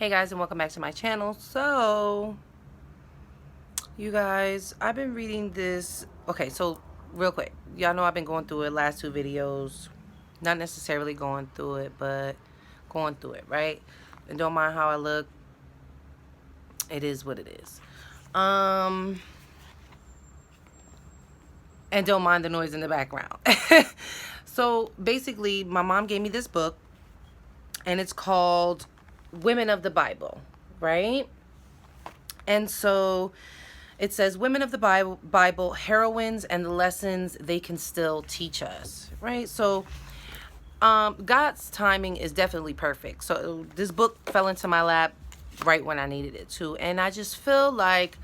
Hey guys, and welcome back to my channel. So you guys, I've been reading this. Okay, so real quick, y'all know I've been going through it last two videos. Not necessarily going through it, but going through it, right? And don't mind how I look. It is what it is. And don't mind the noise in the background. So basically, my mom gave me this book, and it's called Women of the Bible, right? And so it says Women of the Bible, heroines and the lessons they can still teach us, right? So God's timing is definitely perfect. So this book fell into my lap right when I needed it to. And I just feel like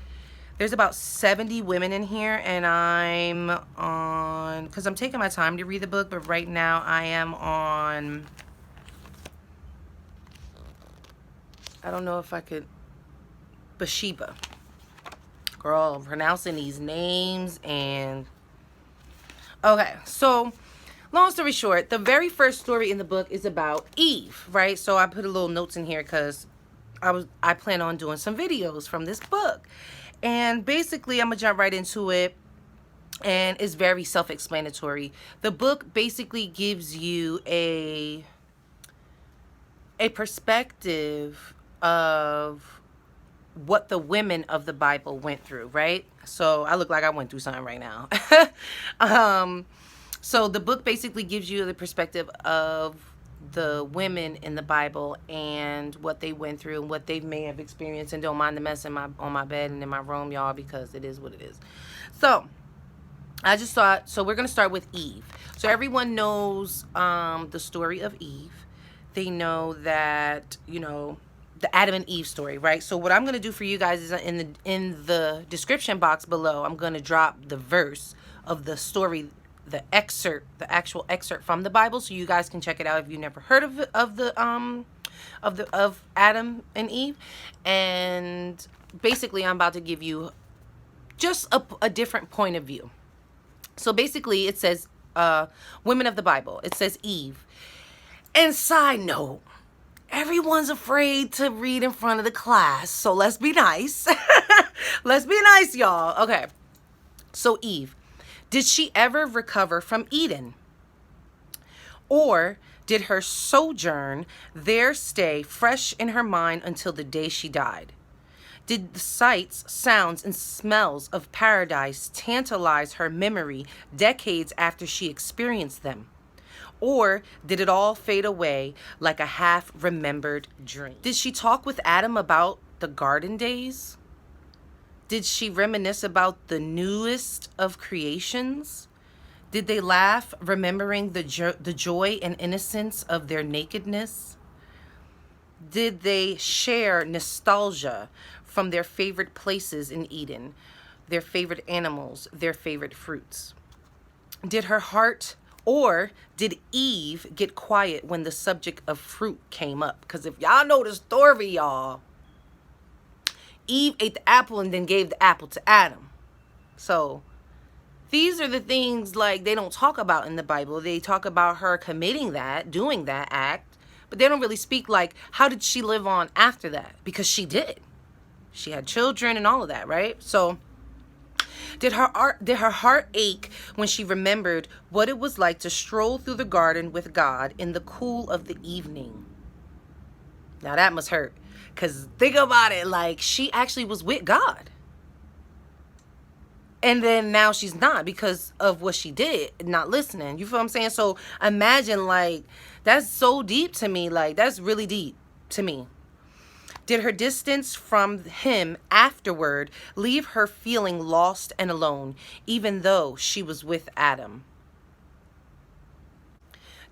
there's about 70 women in here, and I'm on, because I'm taking my time to read the book, but right now I am on, I don't know if I could, Bathsheba. Girl, I'm pronouncing these names and... Okay, so long story short, the very first story in the book is about Eve, right? So I put a little notes in here because I plan on doing some videos from this book. And basically, I'm going to jump right into it. And it's very self-explanatory. The book basically gives you a perspective of what the women of the Bible went through, right? So I look like I went through something right now. So the book basically gives you the perspective of the women in the Bible and what they went through and what they may have experienced. And don't mind the mess on my bed and in my room, y'all, because it is what it is. So I just thought, so we're going to start with Eve. So everyone knows the story of Eve. They know that, you know, the Adam and Eve story, right? So what I'm going to do for you guys is in the description box below, I'm going to drop the verse of the story, the actual excerpt from the Bible, so you guys can check it out if you've never heard of Adam and Eve. And basically, I'm about to give you just a different point of view. So basically, it says women of the Bible. It says Eve. And side note, everyone's afraid to read in front of the class, so let's be nice. Let's be nice, y'all. Okay. So Eve, did she ever recover from Eden? Or did her sojourn there stay fresh in her mind until the day she died? Did the sights, sounds, and smells of paradise tantalize her memory decades after she experienced them? Or did it all fade away like a half-remembered dream? Did she talk with Adam about the garden days? Did she reminisce about the newest of creations? Did they laugh, remembering the joy and innocence of their nakedness? Did they share nostalgia from their favorite places in Eden, their favorite animals, their favorite fruits? Did her heart, or did Eve get quiet when the subject of fruit came up? Because if y'all know the story, y'all, Eve ate the apple and then gave the apple to Adam. So these are the things like they don't talk about in the Bible. They talk about her committing that, doing that act, but they don't really speak like, how did she live on after that? Because she did. She had children and all of that, right? So did her heart ache when she remembered what it was like to stroll through the garden with God in the cool of the evening? Now that must hurt, because think about it, like she actually was with God. And then now she's not because of what she did, not listening. You feel what I'm saying? So imagine, like, that's so deep to me. Like, that's really deep to me. Did her distance from him afterward leave her feeling lost and alone, even though she was with Adam?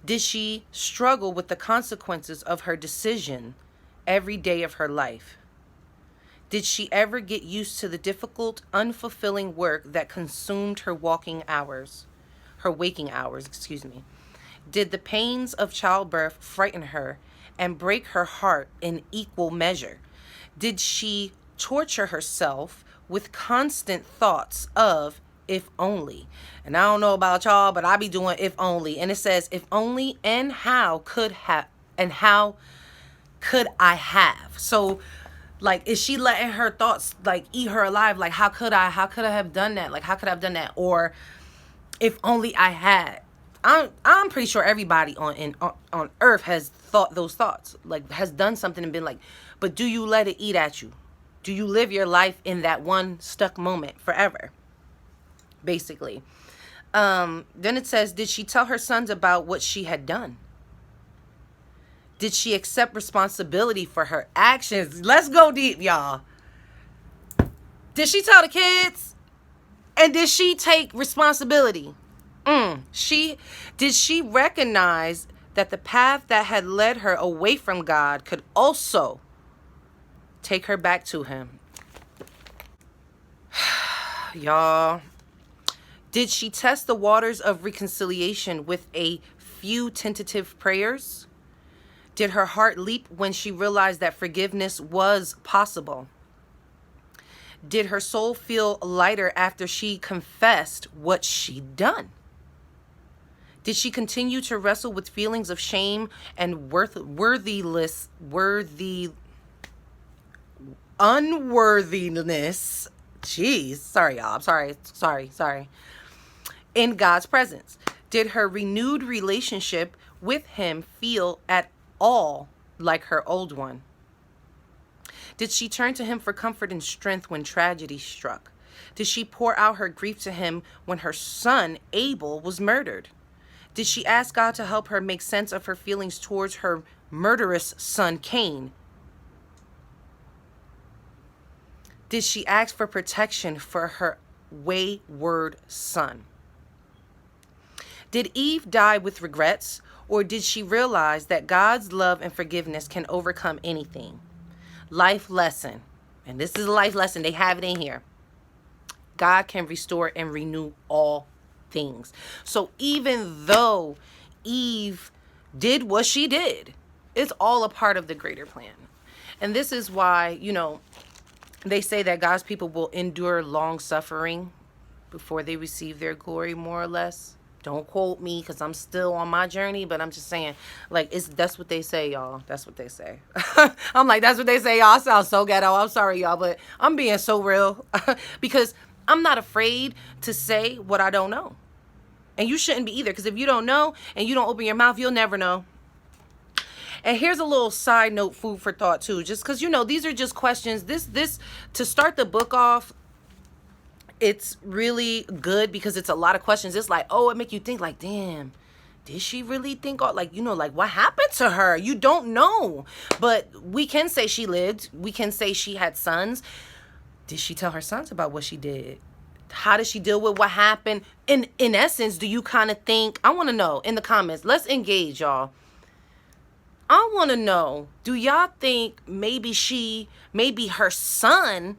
Did she struggle with the consequences of her decision every day of her life? Did she ever get used to the difficult, unfulfilling work that consumed her waking hours? Did the pains of childbirth frighten her and break her heart in equal measure? Did she torture herself with constant thoughts of if only? And I don't know about y'all, but I be doing if only. And it says if only and how could have, and how could I have? So like, is she letting her thoughts like eat her alive? Like, how could I have done that? Like, how could I have done that? Or if only I had. I'm pretty sure everybody on earth has thought those thoughts, like has done something and been like, but do you let it eat at you? Do you live your life in that one stuck moment forever? Basically. Then it says, did she tell her sons about what she had done? Did she accept responsibility for her actions? Let's go deep, y'all. Did she tell the kids? And did she take responsibility? Did she recognize that the path that had led her away from God could also take her back to him? Y'all, did she test the waters of reconciliation with a few tentative prayers? Did her heart leap when she realized that forgiveness was possible? Did her soul feel lighter after she confessed what she'd done? Did she continue to wrestle with feelings of shame and unworthiness? Jeez, sorry, y'all. I'm sorry. In God's presence. Did her renewed relationship with him feel at all like her old one? Did she turn to him for comfort and strength when tragedy struck? Did she pour out her grief to him when her son Abel was murdered? Did she ask God to help her make sense of her feelings towards her murderous son Cain? Did she ask for protection for her wayward son? Did Eve die with regrets, or did she realize that God's love and forgiveness can overcome anything? Life lesson. And this is a life lesson. They have it in here. God can restore and renew all things. So even though Eve did what she did, it's all a part of the greater plan. And this is why, they say that God's people will endure long suffering before they receive their glory, more or less. Don't quote me because I'm still on my journey, but I'm just saying, like, that's what they say, y'all. That's what they say. I'm like, that's what they say, y'all. I sound so ghetto. I'm sorry, y'all, but I'm being so real because I'm not afraid to say what I don't know. And you shouldn't be either, because if you don't know and you don't open your mouth, you'll never know. And here's a little side note, food for thought too, just because, these are just questions. This to start the book off, it's really good because it's a lot of questions. It's like, it make you think like, damn, did she really think all, like, like what happened to her? You don't know. But we can say she lived. We can say she had sons. Did she tell her sons about what she did? How did she deal with what happened? In essence, do you kind of think, I want to know in the comments. Let's engage, y'all. I want to know, do y'all think maybe her son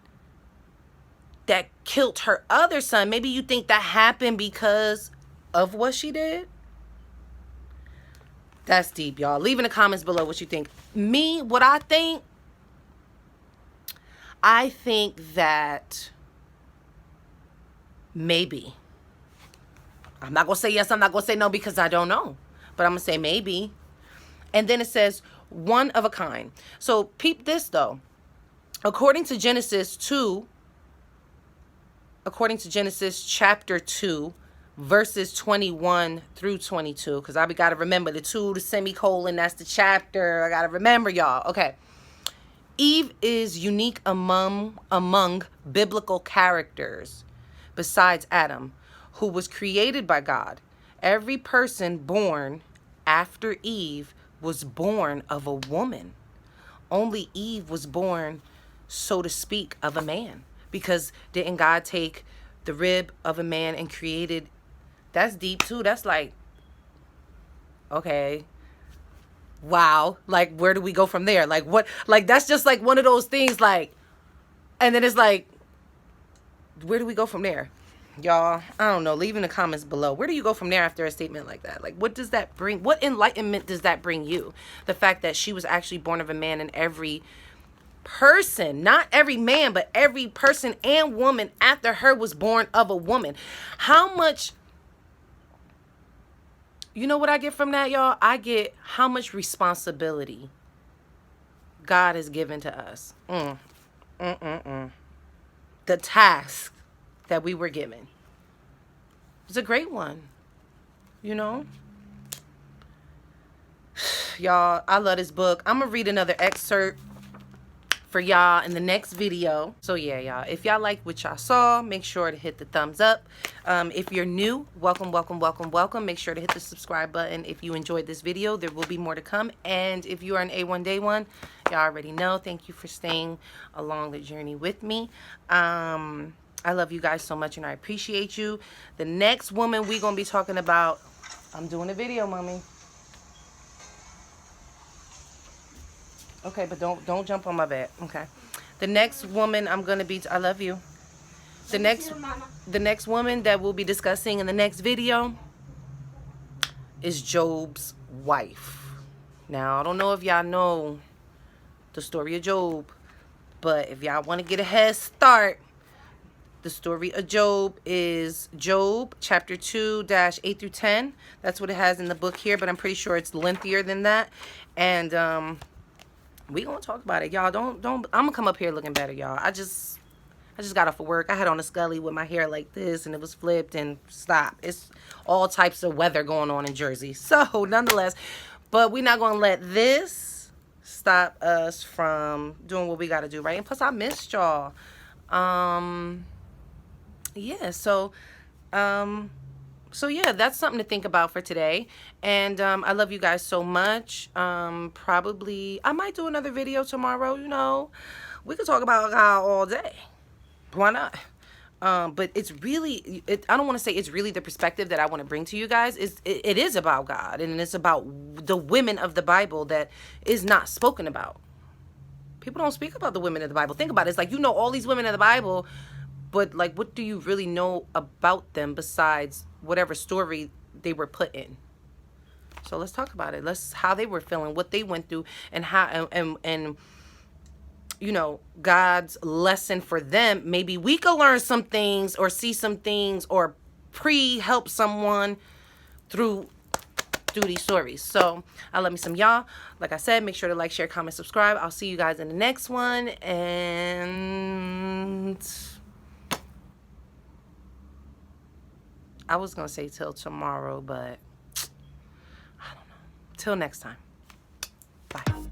that killed her other son, maybe you think that happened because of what she did? That's deep, y'all. Leave in the comments below what you think. Me, what I think that maybe. I'm not going to say yes, I'm not going to say no because I don't know. But I'm going to say maybe. And then it says, one of a kind. So peep this though. According to Genesis chapter 2, verses 21 through 22, because I got to remember the 2, the semicolon, that's the chapter. I got to remember, y'all. Okay. Eve is unique among biblical characters besides Adam, who was created by God. Every person born after Eve was born of a woman. Only Eve was born, so to speak, of a man. Because didn't God take the rib of a man and created? That's deep too. That's like, okay, wow. Like, where do we go from there? Like, what? Like, that's just like one of those things. Like, and then it's like, where do we go from there? Y'all, I don't know. Leave in the comments below. Where do you go from there after a statement like that? Like, what does that bring? What enlightenment does that bring you? The fact that she was actually born of a man, and every person, not every man, but every person and woman after her was born of a woman. How much, what I get from that, y'all? I get how much responsibility God has given to us. The task that we were given. It's a great one. You know? Y'all, I love this book. I'm going to read another excerpt for y'all in the next video. So yeah, y'all, if y'all like what y'all saw, make sure to hit the thumbs up. If you're new, welcome, welcome, welcome, welcome. Make sure to hit the subscribe button if you enjoyed this video. There will be more to come. And if you are an A1 Day One, y'all already know. Thank you for staying along the journey with me. I love you guys so much and I appreciate you. The next woman we're going to be talking about, I'm doing a video, mommy. Okay, but don't jump on my bed. Okay. The next woman I'm gonna be, I love you. The next woman that we'll be discussing in the next video is Job's wife. Now I don't know if y'all know the story of Job, but if y'all want to get a head start, the story of Job is Job chapter 2-8 through 10. That's what it has in the book here, but I'm pretty sure it's lengthier than that. And we gonna talk about it, y'all. Don't I'm gonna come up here looking better, y'all. I just got off of work. I had on a scully with my hair like this and it was flipped and stop. It's all types of weather going on in Jersey. So nonetheless, but we're not gonna let this stop us from doing what we gotta do, right? And plus I missed y'all. Yeah, so yeah, that's something to think about for today. And I love you guys so much. Probably I might do another video tomorrow. You know, we could talk about God all day. Why not? But it's really, I don't want to say it's really the perspective that I want to bring to you guys. It is about God, and it's about the women of the Bible that is not spoken about. People don't speak about the women of the Bible. Think about it. It's like, you know, all these women in the Bible, but like, what do you really know about them besides whatever story they were put in? So let's talk about it. How they were feeling, what they went through, and how and you know, God's lesson for them. Maybe we could learn some things or see some things or help someone through these stories. So I love me some y'all. Like I said, make sure to like, share, comment, subscribe. I'll see you guys in the next one. And I was gonna say till tomorrow, but I don't know. Till next time. Bye.